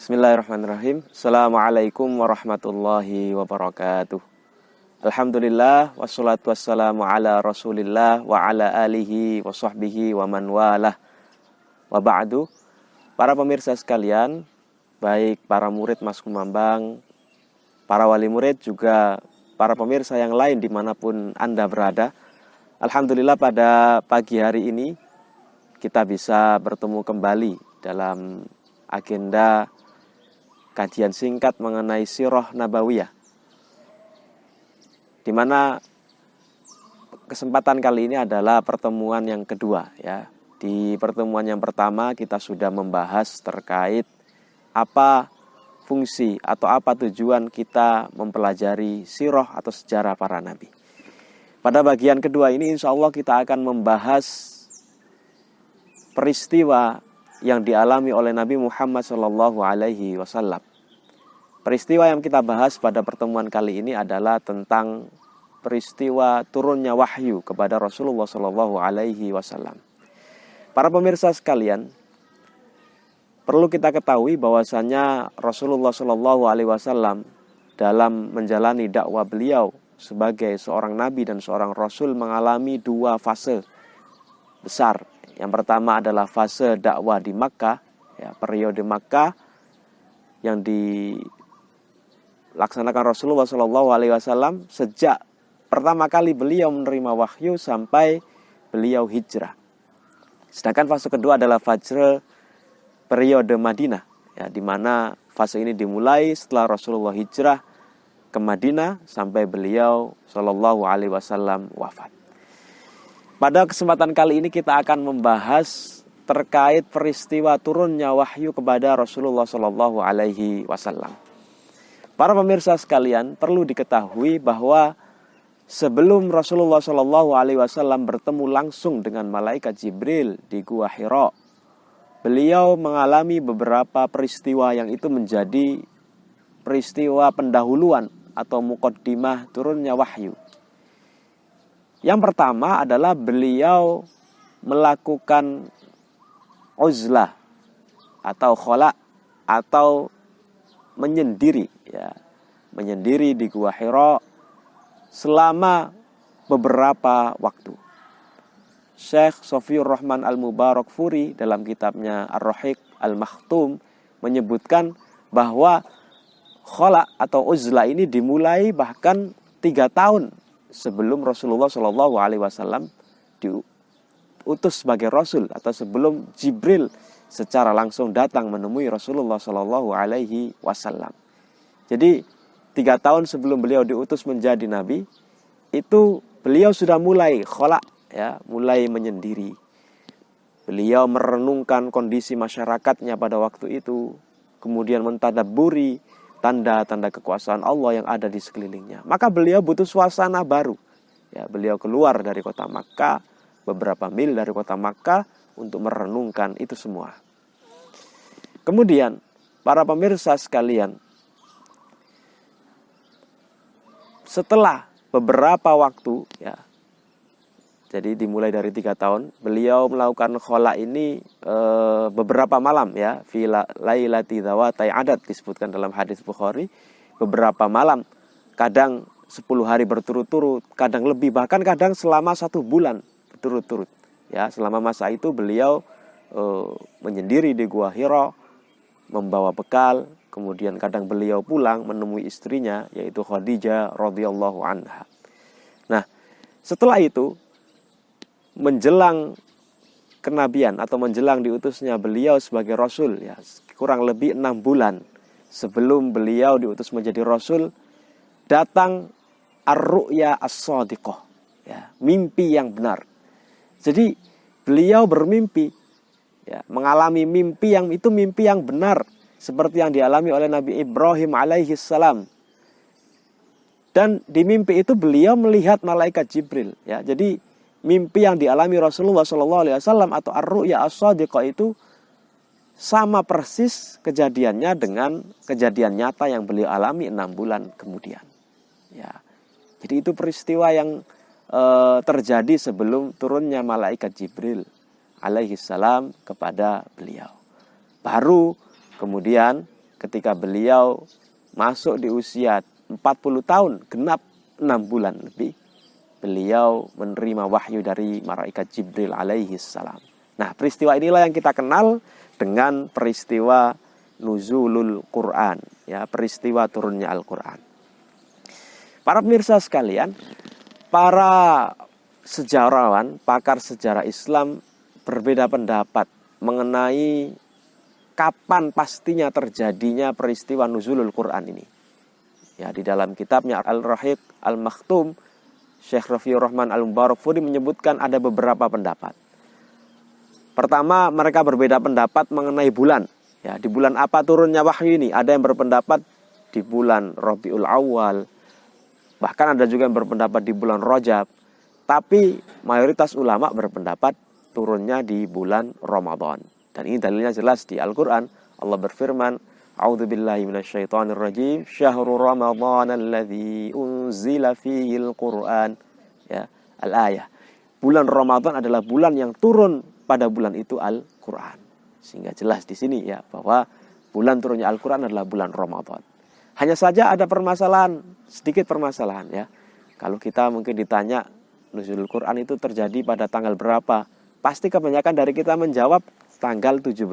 Bismillahirrahmanirrahim. Assalamualaikum warahmatullahi wabarakatuh. Alhamdulillah wassalatu wassalamu ala Rasulillah wa ala alihi wa sahbihi wa man walah. Wa ba'du. Para pemirsa sekalian, baik para murid Mas Kumambang, para wali murid, juga para pemirsa yang lain dimanapun Anda berada. Alhamdulillah pada pagi hari ini kita bisa bertemu kembali dalam agenda kajian singkat mengenai Sirah Nabawiyah, di mana kesempatan kali ini adalah pertemuan yang kedua ya. Di pertemuan yang pertama kita sudah membahas terkait apa fungsi atau apa tujuan kita mempelajari sirah atau sejarah para nabi. Pada bagian kedua ini insya Allah kita akan membahas peristiwa yang dialami oleh Nabi Muhammad SAW. Peristiwa yang kita bahas pada pertemuan kali ini adalah tentang peristiwa turunnya wahyu kepada Rasulullah SAW. Para pemirsa sekalian, perlu kita ketahui bahwasanya Rasulullah SAW dalam menjalani dakwah beliau sebagai seorang nabi dan seorang rasul mengalami dua fase besar. Yang pertama adalah fase dakwah di Makkah, ya, periode Makkah yang dilaksanakan Rasulullah SAW sejak pertama kali beliau menerima wahyu sampai beliau hijrah. Sedangkan fase kedua adalah fase periode Madinah, ya, di mana fase ini dimulai setelah Rasulullah hijrah ke Madinah sampai beliau SAW wafat. Pada kesempatan kali ini kita akan membahas terkait peristiwa turunnya wahyu kepada Rasulullah SAW. Para pemirsa sekalian, perlu diketahui bahwa sebelum Rasulullah SAW bertemu langsung dengan malaikat Jibril di Gua Hira, beliau mengalami beberapa peristiwa yang itu menjadi peristiwa pendahuluan atau muqaddimah turunnya wahyu. Yang pertama adalah beliau melakukan uzlah atau khola atau menyendiri, ya, menyendiri di Gua Hira selama beberapa waktu. Syekh Sofiyur Rahman Al-Mubarakfuri dalam kitabnya Ar-Rahiq Al-Makhtum menyebutkan bahwa khola atau uzlah ini dimulai bahkan 3 tahun sebelum Rasulullah SAW diutus sebagai Rasul, atau sebelum Jibril secara langsung datang menemui Rasulullah SAW. Jadi 3 tahun sebelum beliau diutus menjadi Nabi, itu beliau sudah mulai khola, ya, mulai menyendiri. Beliau merenungkan kondisi masyarakatnya pada waktu itu, kemudian mentadabburi tanda-tanda kekuasaan Allah yang ada di sekelilingnya. Maka beliau butuh suasana baru. Ya, beliau keluar dari kota Makkah, beberapa mil dari kota Makkah untuk merenungkan itu semua. Kemudian, para pemirsa sekalian, setelah beberapa waktu, ya, jadi dimulai dari 3 tahun, beliau melakukan khola ini beberapa malam, ya, fi lailati dzawatai adad, disebutkan dalam hadis Bukhari, beberapa malam, kadang 10 hari berturut-turut, kadang lebih, bahkan kadang selama 1 bulan berturut-turut. Ya, selama masa itu beliau menyendiri di Gua Hira, membawa bekal, kemudian kadang beliau pulang menemui istrinya yaitu Khadijah radhiyallahu anha. Nah, setelah itu menjelang kenabian atau menjelang diutusnya beliau sebagai Rasul, ya, kurang lebih 6 bulan sebelum beliau diutus menjadi Rasul, datang ar-ru'ya as-shadiqah, ya, mimpi yang benar. Jadi beliau bermimpi, ya, mengalami mimpi yang itu mimpi yang benar seperti yang dialami oleh Nabi Ibrahim alaihi salam. Dan di mimpi itu beliau melihat malaikat Jibril, ya. Jadi mimpi yang dialami Rasulullah SAW atau ar-ru'ya as-shadiqah itu sama persis kejadiannya dengan kejadian nyata yang beliau alami 6 bulan kemudian. Ya, jadi itu peristiwa yang terjadi sebelum turunnya malaikat Jibril alaihi salam kepada beliau. Baru kemudian ketika beliau masuk di usia 40 tahun, genap 6 bulan lebih, beliau menerima wahyu dari malaikat Jibril alaihi salam. Nah, peristiwa inilah yang kita kenal dengan peristiwa nuzulul Quran, ya, peristiwa turunnya Al-Quran. Para pemirsa sekalian, para sejarawan, pakar sejarah Islam berbeda pendapat mengenai kapan pastinya terjadinya peristiwa nuzulul Quran ini. Ya, di dalam kitabnya Al-Rahiq Al-Maktum, Syekh Rafiur Rahman Al-Mubarakfuri menyebutkan ada beberapa pendapat. Pertama, mereka berbeda pendapat mengenai bulan. Ya, di bulan apa turunnya wahyu ini? Ada yang berpendapat di bulan Rabiul Awal, bahkan ada juga yang berpendapat di bulan Rajab. Tapi mayoritas ulama berpendapat turunnya di bulan Ramadan. Dan ini dalilnya jelas di Al-Quran. Allah berfirman, A'udzubillahi minasyaitonirrajim, Syahrul Ramadan alladzi unzila fihil Qur'an. Ya, al-ayah. Bulan Ramadan adalah bulan yang turun pada bulan itu Al-Quran. Sehingga jelas di sini ya bahwa bulan turunnya Al-Quran adalah bulan Ramadan. Hanya saja ada permasalahan, sedikit permasalahan ya. Kalau kita mungkin ditanya nuzulul Quran itu terjadi pada tanggal berapa? Pasti kebanyakan dari kita menjawab tanggal 17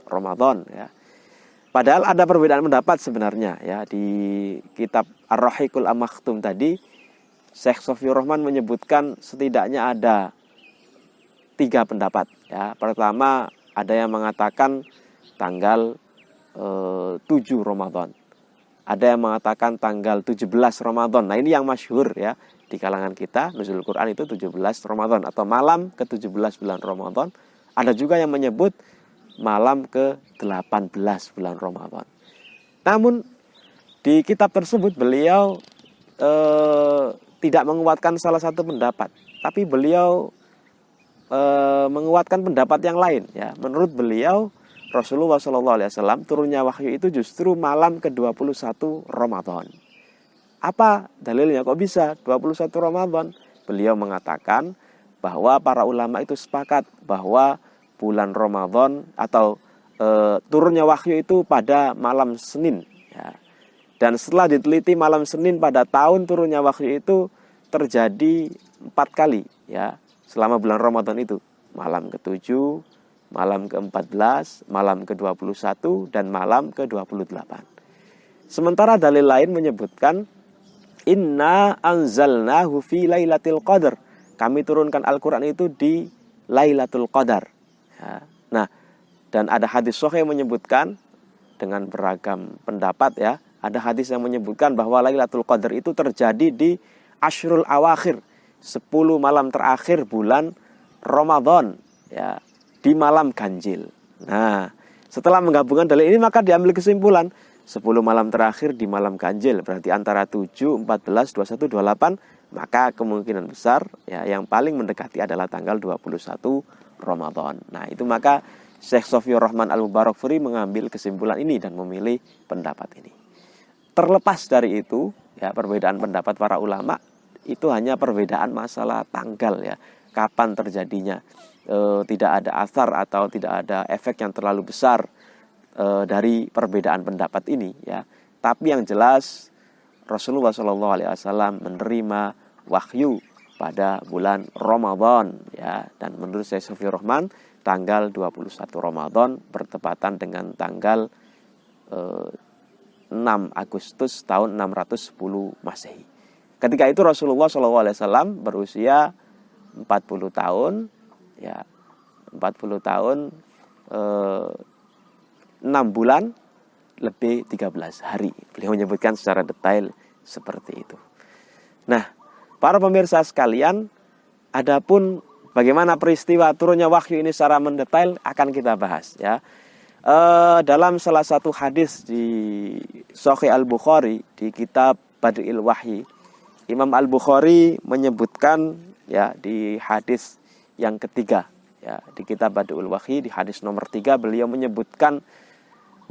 Ramadan ya. Padahal ada perbedaan pendapat sebenarnya ya. Di kitab Ar-Rahiqul Al-Maktum tadi, Syekh Safiur Rahman menyebutkan setidaknya ada 3 pendapat ya. Pertama, ada yang mengatakan tanggal 7 Ramadan. Ada yang mengatakan tanggal 17 Ramadan. Nah, ini yang masyhur ya di kalangan kita. Nuzulul Quran itu 17 Ramadan atau malam ke-17 bulan Ramadan. Ada juga yang menyebut malam ke-18 bulan Ramadan. Namun di kitab tersebut beliau tidak menguatkan salah satu pendapat, tapi beliau menguatkan pendapat yang lain ya. Menurut beliau, Rasulullah SAW turunnya wahyu itu justru malam ke-21 Ramadan. Apa dalilnya kok bisa 21 Ramadan? Beliau mengatakan bahwa para ulama itu sepakat bahwa bulan Ramadan atau turunnya wahyu itu pada malam Senin ya. Dan setelah diteliti, malam Senin pada tahun turunnya wahyu itu terjadi 4 kali ya selama bulan Ramadan itu. Malam ke-7, malam ke-14, malam ke-21, dan malam ke-28. Sementara dalil lain menyebutkan, Inna anzalnahu fi lailatul qadar. Kami turunkan Al-Quran itu di Lailatul Qadar ya. Nah, dan ada hadis sahih yang menyebutkan dengan beragam pendapat ya. Ada hadis yang menyebutkan bahwa Lailatul Qadar itu terjadi di Ashrul Awakhir, 10 malam terakhir bulan Ramadan ya, di malam ganjil. Nah, setelah menggabungkan dalil ini maka diambil kesimpulan 10 malam terakhir di malam ganjil, berarti antara 7, 14, 21, 28, maka kemungkinan besar ya yang paling mendekati adalah tanggal 21 Ramadan. Nah, itu maka Syekh Safiur Rahman Al-Mubarakfuri mengambil kesimpulan ini dan memilih pendapat ini. Terlepas dari itu, ya perbedaan pendapat para ulama itu hanya perbedaan masalah tanggal ya, kapan terjadinya. Tidak ada asar atau tidak ada efek yang terlalu besar dari perbedaan pendapat ini ya. Tapi yang jelas Rasulullah SAW menerima wahyu pada bulan Ramadan ya, dan menurut Syekh Safiur Rahman tanggal 21 Ramadan bertepatan dengan tanggal 6 Agustus tahun 610 Masehi. Ketika itu Rasulullah SAW berusia 40 tahun ya, 40 tahun 6 bulan lebih 13 hari. Beliau menyebutkan secara detail seperti itu. Nah, para pemirsa sekalian, adapun bagaimana peristiwa turunnya wahyu ini secara mendetail akan kita bahas ya. Dalam salah satu hadis di Sahih Al-Bukhari di kitab Bad'il Wahyi, Imam Al-Bukhari menyebutkan ya di hadis yang ketiga ya, di kitab Bad'il Wahyi di hadis nomor 3 beliau menyebutkan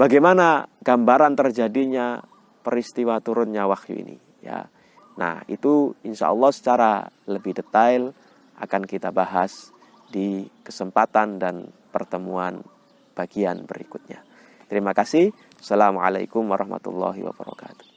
bagaimana gambaran terjadinya peristiwa turunnya wahyu ini ya. Nah, itu insya Allah secara lebih detail akan kita bahas di kesempatan dan pertemuan bagian berikutnya. Terima kasih. Assalamualaikum warahmatullahi wabarakatuh.